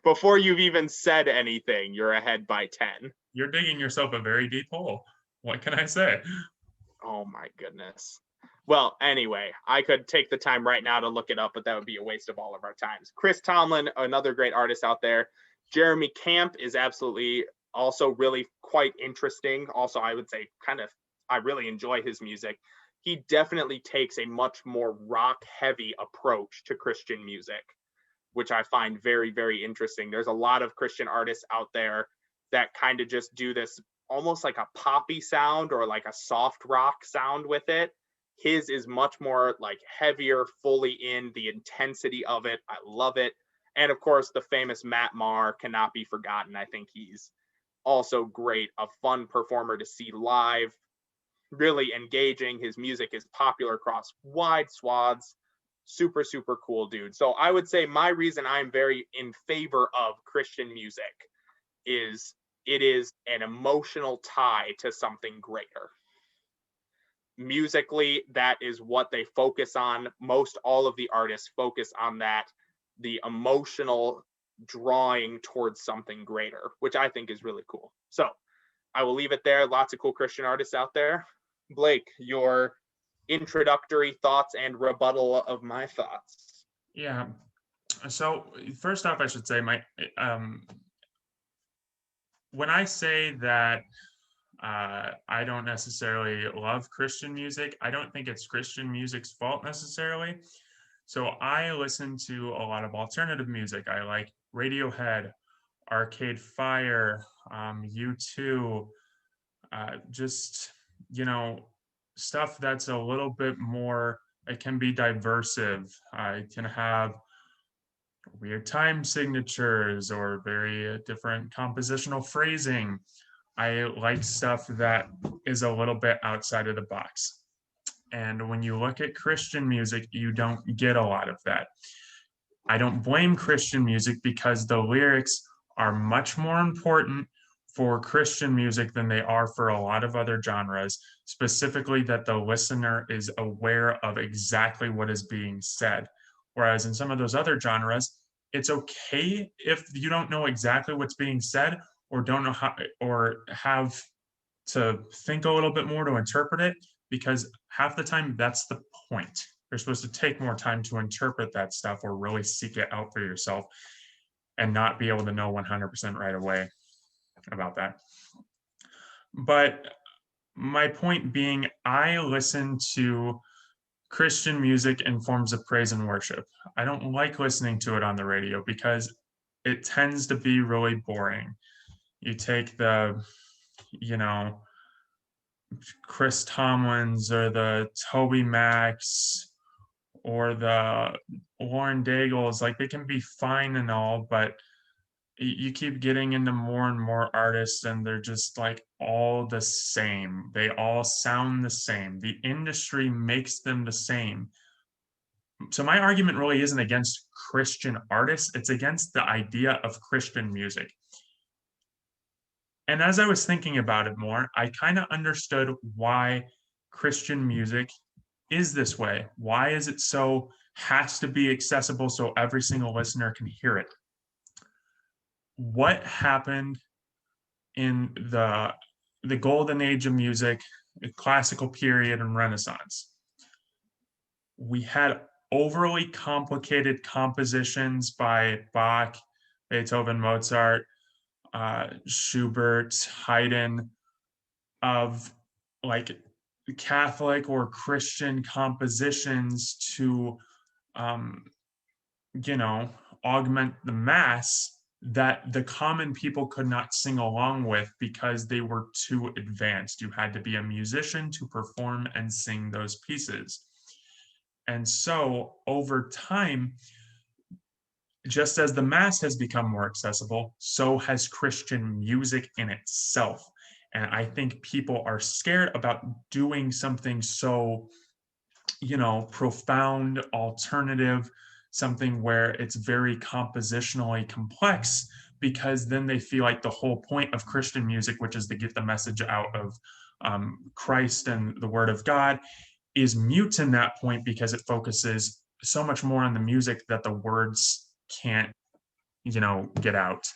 before you've even said anything, you're ahead by 10. You're digging yourself a very deep hole. What can I say? Oh my goodness. Well, anyway, I could take the time right now to look it up, but that would be a waste of all of our times. Chris Tomlin, another great artist out there. Jeremy Camp is absolutely also really quite interesting. Also, I would say I really enjoy his music. He definitely takes a much more rock heavy approach to Christian music, which I find very, very interesting. There's a lot of Christian artists out there that kind of just do this almost like a poppy sound or like a soft rock sound with it. His is much more like heavier, fully in the intensity of it. I love it. And of course, the famous Matt Maher cannot be forgotten. I think he's also great, a fun performer to see live, really engaging. His music is popular across wide swaths. Super, super cool dude. So I would say my reason I'm very in favor of Christian music is it is an emotional tie to something greater. Musically, that is what they focus on. Most all of the artists focus on that, the emotional drawing towards something greater, which I think is really cool. So I will leave it there. Lots of cool Christian artists out there. Blake, your introductory thoughts and rebuttal of my thoughts. Yeah. So first off, I should say when I say that I don't necessarily love Christian music, I don't think it's Christian music's fault necessarily. So I listen to a lot of alternative music. I like Radiohead, Arcade Fire, U2, just, stuff that's a little bit more, it can be diversive. It can have weird time signatures or very different compositional phrasing. I like stuff that is a little bit outside of the box. And when you look at Christian music, you don't get a lot of that. I don't blame Christian music because the lyrics are much more important for Christian music than they are for a lot of other genres, specifically that the listener is aware of exactly what is being said. Whereas in some of those other genres, it's okay if you don't know exactly what's being said or don't know how or have to think a little bit more to interpret it, because half the time that's the point. You're supposed to take more time to interpret that stuff or really seek it out for yourself and not be able to know 100% right away about that. But my point being, I listen to Christian music in forms of praise and worship. I don't like listening to it on the radio because it tends to be really boring. You take the, Chris Tomlins or the Toby Macs or the Lauren Daigles, like they can be fine and all, but you keep getting into more and more artists and they're just like all the same. They all sound the same. The industry makes them the same. So my argument really isn't against Christian artists, it's against the idea of Christian music. And as I was thinking about it more, I kind of understood why Christian music is this way. Why is it so has to be accessible so every single listener can hear it? What happened in the golden age of music, the classical period and Renaissance? We had overly complicated compositions by Bach, Beethoven, Mozart, Schubert, Haydn, of like Catholic or Christian compositions to, you know, augment the mass, that the common people could not sing along with because they were too advanced. You had to be a musician to perform and sing those pieces. And so over time, just as the mass has become more accessible, so has Christian music in itself. And I think people are scared about doing something so, you know, profound, alternative, something where it's very compositionally complex, because then they feel like the whole point of Christian music, which is to get the message out of Christ and the Word of God, is mute in that point because it focuses so much more on the music that the words can't, you know, get out.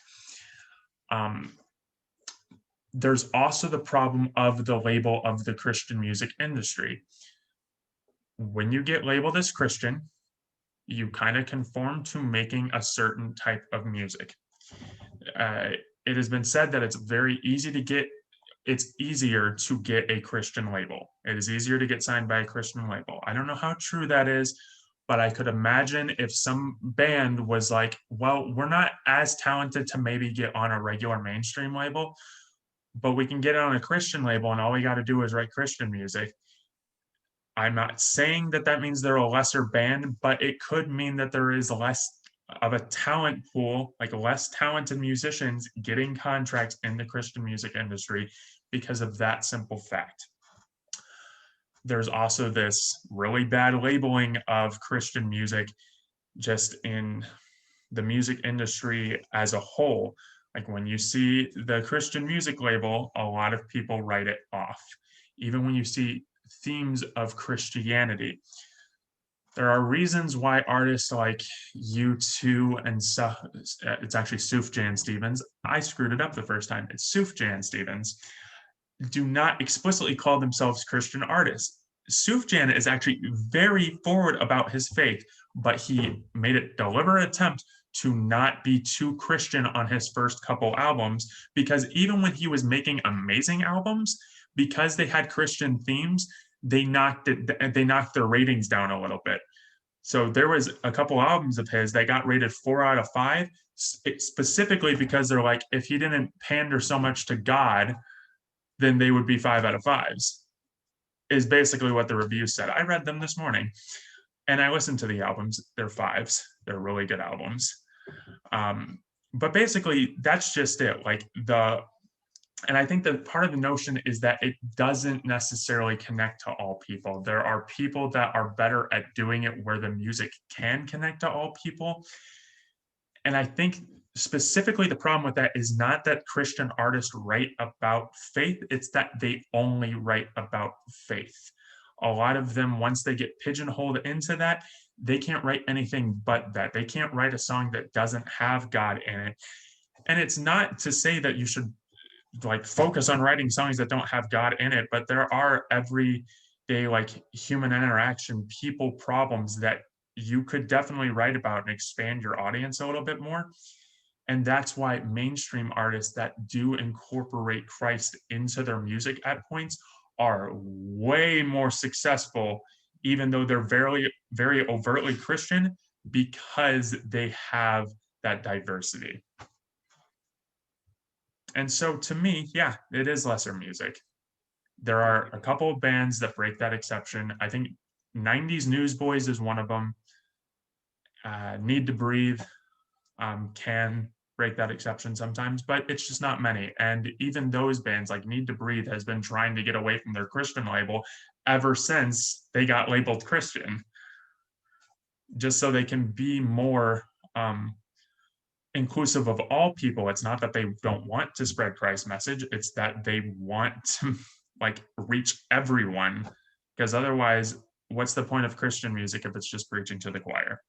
There's also the problem of the label of the Christian music industry. When you get labeled as Christian, you kind of conform to making a certain type of music. It has been said that it's very easy to get, it's easier to get a Christian label. It is easier to get signed by a Christian label. I don't know how true that is, but I could imagine if some band was like, well, we're not as talented to maybe get on a regular mainstream label, but we can get it on a Christian label and all we got to do is write Christian music. I'm not saying that that means they're a lesser band, but it could mean that there is less of a talent pool, like less talented musicians getting contracts in the Christian music industry because of that simple fact. There's also this really bad labeling of Christian music just in the music industry as a whole. Like when you see the Christian music label, a lot of people write it off. Even when you see themes of Christianity, there are reasons why artists like U2 and it's actually Sufjan Stevens. I screwed it up the first time. It's Sufjan Stevens. Do not explicitly call themselves Christian artists. Sufjan is actually very forward about his faith, but he made a deliberate attempt to not be too Christian on his first couple albums, because even when he was making amazing albums, because they had Christian themes, they knocked their ratings down a little bit. So there was a couple albums of his that got rated 4 out of 5, specifically because they're like, if he didn't pander so much to God, then they would be 5 out of 5s, is basically what the reviews said. I read them this morning and I listened to the albums. They're 5s. They're really good albums. But basically that's just it. Like and I think that part of the notion is that it doesn't necessarily connect to all people. There are people that are better at doing it where the music can connect to all people. And I think specifically the problem with that is not that Christian artists write about faith, it's that they only write about faith. A lot of them, once they get pigeonholed into that, they can't write anything but that. They can't write a song that doesn't have God in it. And it's not to say that you should like focus on writing songs that don't have God in it, but there are everyday like human interaction, people problems that you could definitely write about and expand your audience a little bit more. And that's why mainstream artists that do incorporate Christ into their music at points are way more successful, even though they're very, very overtly Christian, because they have that diversity. And so to me, yeah, it is lesser music. There are a couple of bands that break that exception. I think 90s Newsboys is one of them. Need to Breathe can break that exception sometimes, but it's just not many. And even those bands like Need to Breathe has been trying to get away from their Christian label ever since they got labeled Christian, just so they can be more inclusive of all people. It's not that they don't want to spread Christ's message, it's that they want to like reach everyone, because otherwise what's the point of Christian music if it's just preaching to the choir?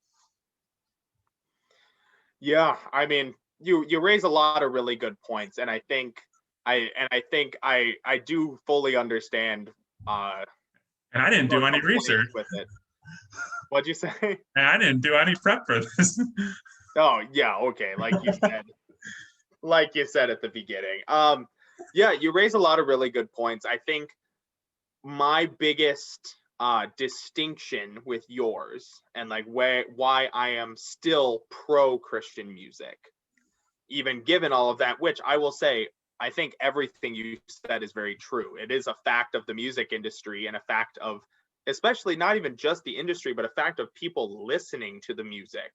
Yeah, I mean, you raise a lot of really good points, and I think I do fully understand and I didn't do any your point research with it. What'd you say? I didn't do any prep for this. Oh yeah, okay. Like you said at the beginning. Yeah, you raise a lot of really good points. I think my biggest distinction with yours and like why I am still pro Christian music, even given all of that, which I will say, I think everything you said is very true. It is a fact of the music industry and a fact of, especially not even just the industry, but a fact of people listening to the music,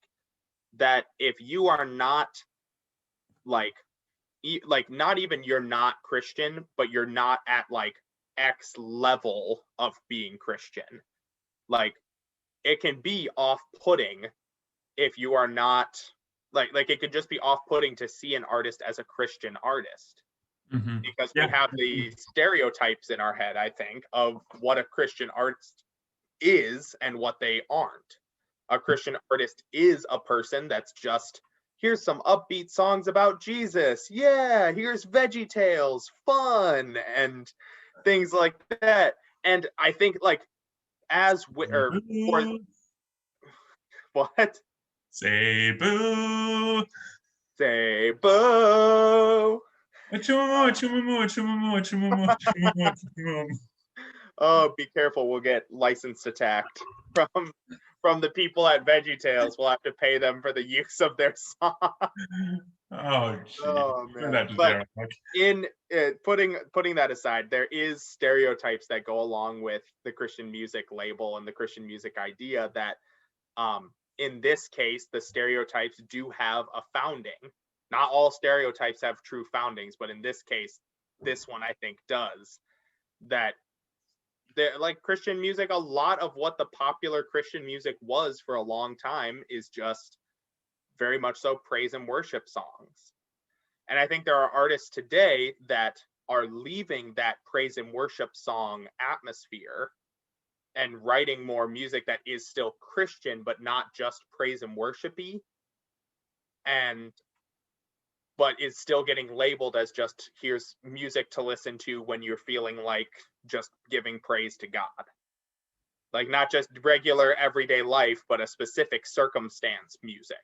that if you are not like not even you're not Christian, but you're not at like X level of being Christian, like it can be off-putting if you are not like it could just be off-putting to see an artist as a Christian artist, because we Yeah. have the stereotypes in our head, I think, of what a Christian artist is and what they aren't. A Christian artist is a person that's just, here's some upbeat songs about Jesus. Yeah, here's Veggie Tales, fun, and things like that. And I think like as we, or for what? Say boo. Say boo. Oh, be careful, we'll get licensed attacked from the people at Veggie Tales. We'll have to pay them for the use of their song. Oh, geez. Oh man. But in putting that aside, there is stereotypes that go along with the Christian music label and the Christian music idea that in this case the stereotypes do have a founding. Not all stereotypes have true foundings, but in this case, this one I think does. That like Christian music, a lot of what the popular Christian music was for a long time is just very much so praise and worship songs. And I think there are artists today that are leaving that praise and worship song atmosphere and writing more music that is still Christian, but not just praise and worshipy, but is still getting labeled as just, here's music to listen to when you're feeling like just giving praise to God. Like not just regular everyday life, but a specific circumstance music.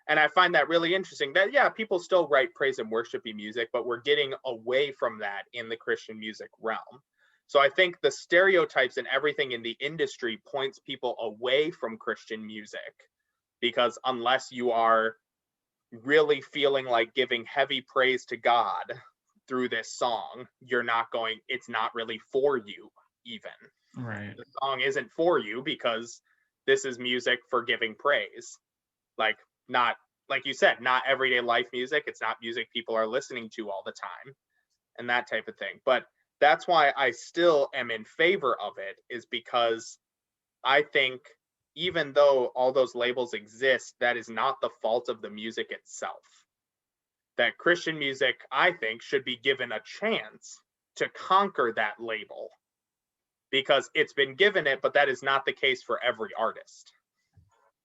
And I find that really interesting that, yeah, people still write praise and worshipy music, but we're getting away from that in the Christian music realm. So I think the stereotypes and everything in the industry points people away from Christian music, because unless you are really feeling like giving heavy praise to God through this song, it's not really for you even. Right. The song isn't for you because this is music for giving praise. Like, not, like you said, not everyday life music. It's not music people are listening to all the time and that type of thing. But that's why I still am in favor of it, is because I think even though all those labels exist, that is not the fault of the music itself. That Christian music, I think, should be given a chance to conquer that label, because it's been given it, but that is not the case for every artist.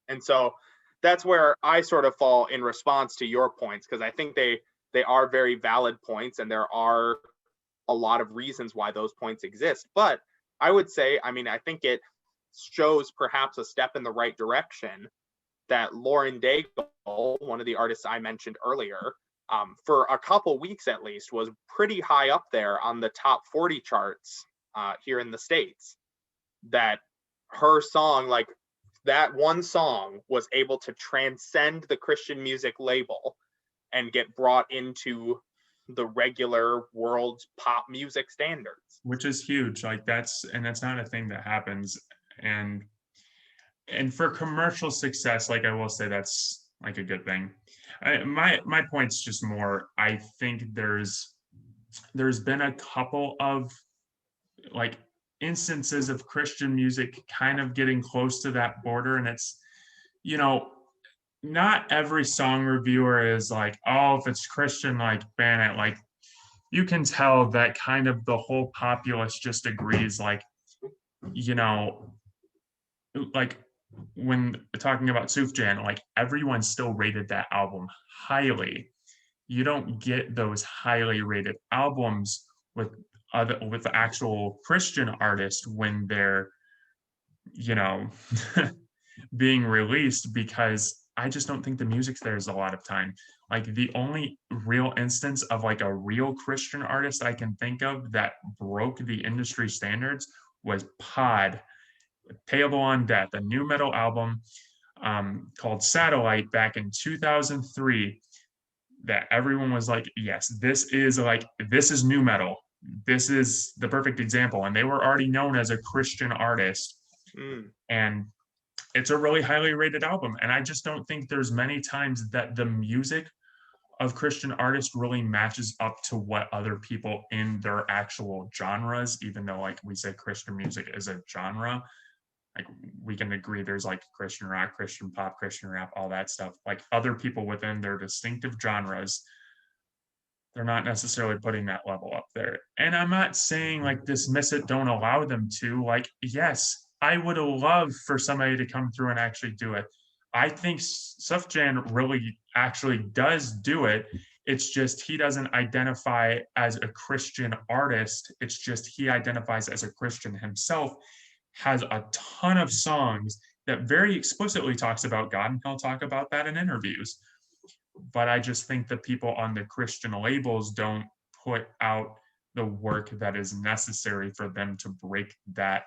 And so that's where I sort of fall in response to your points, because I think they are very valid points, and there are a lot of reasons why those points exist. But I would say, I mean, I think it shows perhaps a step in the right direction that Lauren Daigle, one of the artists I mentioned earlier, for a couple weeks at least, was pretty high up there on the top 40 charts here in the States. That her song, like that one song, was able to transcend the Christian music label and get brought into the regular world's pop music standards. Which is huge. Like that's not a thing that happens. And for commercial success, like I will say, that's like a good thing. My point's just more, I think there's been a couple of like instances of Christian music kind of getting close to that border, and it's, not every song reviewer is like, oh, if it's Christian, like ban it. Like you can tell that kind of the whole populace just agrees, like, like when talking about Sufjan, like everyone still rated that album highly. You don't get those highly rated albums with the actual Christian artists when they're you know, being released, because I just don't think the music's there is a lot of time. Like the only real instance of like a real Christian artist I can think of that broke the industry standards was Pod, Payable on Death, a new metal album called Satellite back in 2003, that everyone was like, yes, this is new metal. This is the perfect example. And they were already known as a Christian artist. Mm. And it's a really highly rated album. And I just don't think there's many times that the music of Christian artists really matches up to what other people in their actual genres, even though like we say Christian music is a genre, like we can agree there's like Christian rock, Christian pop, Christian rap, all that stuff. Like other people within their distinctive genres, they're not necessarily putting that level up there. And I'm not saying like dismiss it, don't allow them to. Like, yes, I would love for somebody to come through and actually do it. I think Sufjan really actually does do it. It's just he doesn't identify as a Christian artist. It's just he identifies as a Christian himself, has a ton of songs that very explicitly talks about God, and he'll talk about that in interviews. But I just think the people on the Christian labels don't put out the work that is necessary for them to break that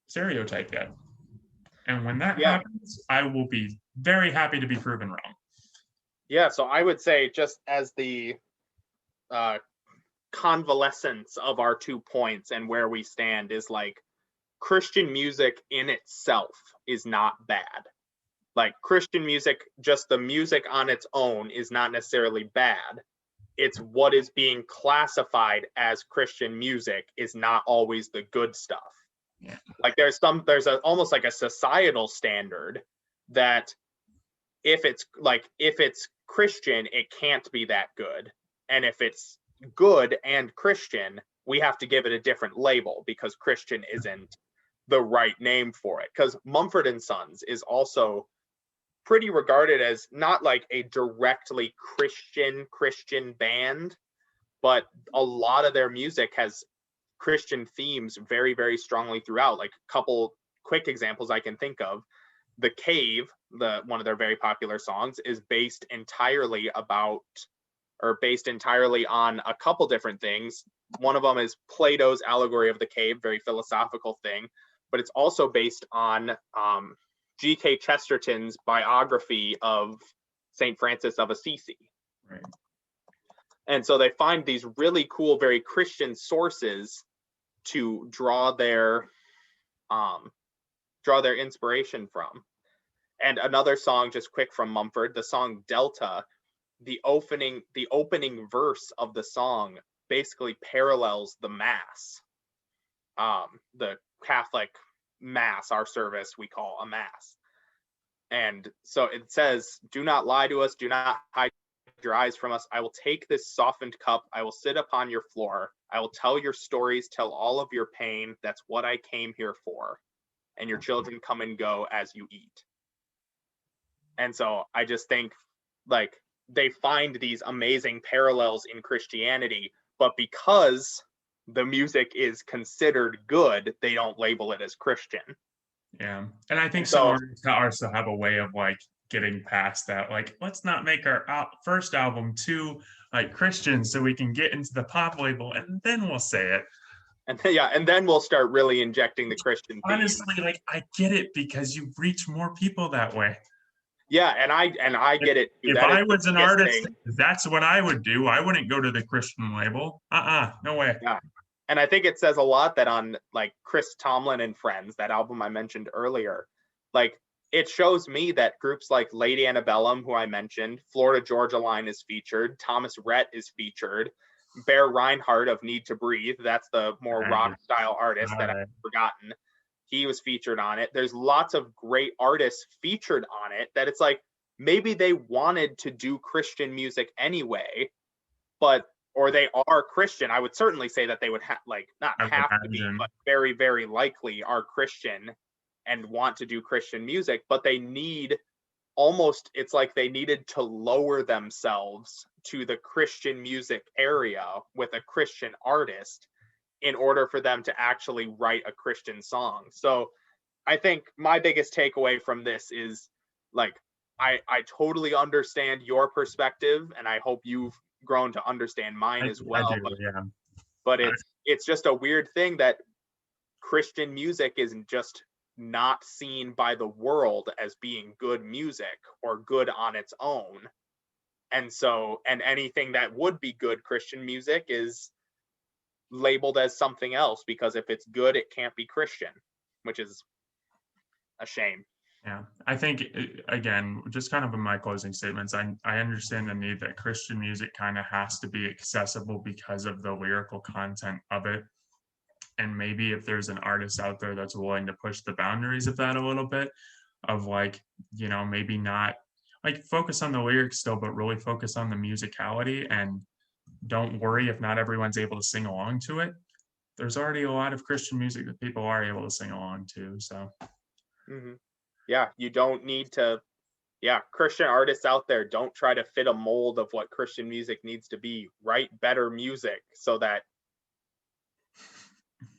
stereotype yet. And when that happens, I will be very happy to be proven wrong. Yeah, so I would say, just as the convalescence of our 2 points and where we stand, is like Christian music in itself is not bad. Like Christian music, just the music on its own is not necessarily bad. It's what is being classified as Christian music is not always the good stuff. Yeah. Like there's almost like a societal standard that if it's Christian, it can't be that good. And if it's good and Christian, we have to give it a different label because Christian isn't the right name for it. Because Mumford and Sons is also pretty regarded as not like a directly Christian band, but a lot of their music has Christian themes very, very strongly throughout. Like a couple quick examples I can think of. The Cave, one of their very popular songs, is based entirely on a couple different things. One of them is Plato's allegory of the cave, very philosophical thing, but it's also based on G.K. Chesterton's biography of St. Francis of Assisi. Right. And so they find these really cool, very Christian sources to draw their inspiration from. And another song, just quick from Mumford, the song Delta, the opening verse of the song basically parallels the Mass. The Catholic Mass, our service, we call a Mass. And so it says, "Do not lie to us, do not hide your eyes from us. I will take this softened cup, I will sit upon your floor, I will tell your stories, tell all of your pain. That's what I came here for. And your children come and go as you eat." And so I just think like they find these amazing parallels in Christianity, but because the music is considered good, they don't label it as Christian. Yeah. And I think some artists have a way of like getting past that. Like, let's not make our first album too like Christian so we can get into the pop label and then we'll say it. And then we'll start really injecting the Christian theme. Honestly, like I get it because you reach more people that way. Yeah, and I get it. If I was an artist, that's what I would do. I wouldn't go to the Christian label. No way. Yeah. And I think it says a lot that on like Chris Tomlin and Friends, that album I mentioned earlier, like it shows me that groups like Lady Antebellum, who I mentioned, Florida Georgia Line is featured, Thomas Rhett is featured, Bear Reinhardt of Need to Breathe, that's the more rock style artist that I've forgotten. He was featured on it. There's lots of great artists featured on it that it's like maybe they wanted to do Christian music anyway, or they are Christian. I would certainly say that they would not have to be, but very, very likely are Christian and want to do Christian music, but they need it's like they needed to lower themselves to the Christian music area with a Christian artist in order for them to actually write a Christian song. So I think my biggest takeaway from this is like I totally understand your perspective, and I hope you've grown to understand mine as well. I do, yeah. But it's just a weird thing that Christian music isn't just not seen by the world as being good music or good on its own. And anything that would be good Christian music is labeled as something else, because if it's good, it can't be Christian, which is a shame. Yeah, I think, again, just kind of in my closing statements, I understand the need that Christian music kind of has to be accessible because of the lyrical content of it. And maybe if there's an artist out there that's willing to push the boundaries of that a little bit, of like, maybe not like focus on the lyrics still, but really focus on the musicality, and don't worry if not everyone's able to sing along to it. There's already a lot of Christian music that people are able to sing along to. So yeah, you don't need to. Yeah, Christian artists out there, don't try to fit a mold of what Christian music needs to be. Write better music so that,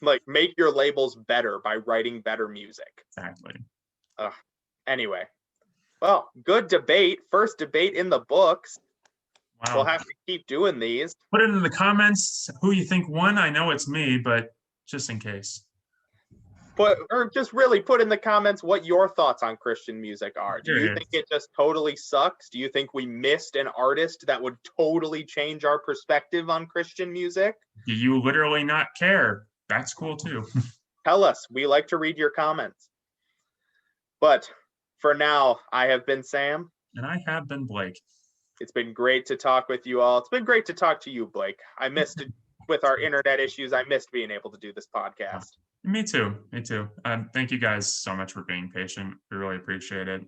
like, make your labels better by writing better music. Exactly. Anyway, well, good debate. First debate in the books. Wow. We'll have to keep doing these. Put it in the comments who you think won. I know it's me, but just in case. Just really put in the comments what your thoughts on Christian music are. Do you think it just totally sucks? Do you think we missed an artist that would totally change our perspective on Christian music? Do you literally not care? That's cool too. Tell us. We like to read your comments. But for now, I have been Sam. And I have been Blake. It's been great to talk with you all. It's been great to talk to you, Blake. I missed it with our internet issues. I missed being able to do this podcast. Me too. Thank you guys so much for being patient. We really appreciate it.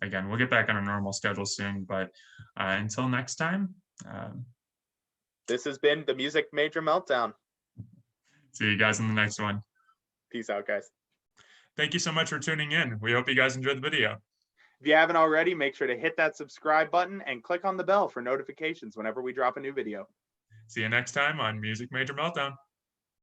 Again, we'll get back on a normal schedule soon, but until next time. This has been the Music Major Meltdown. See you guys in the next one. Peace out, guys. Thank you so much for tuning in. We hope you guys enjoyed the video. If you haven't already, make sure to hit that subscribe button and click on the bell for notifications whenever we drop a new video. See you next time on Music Major Meltdown.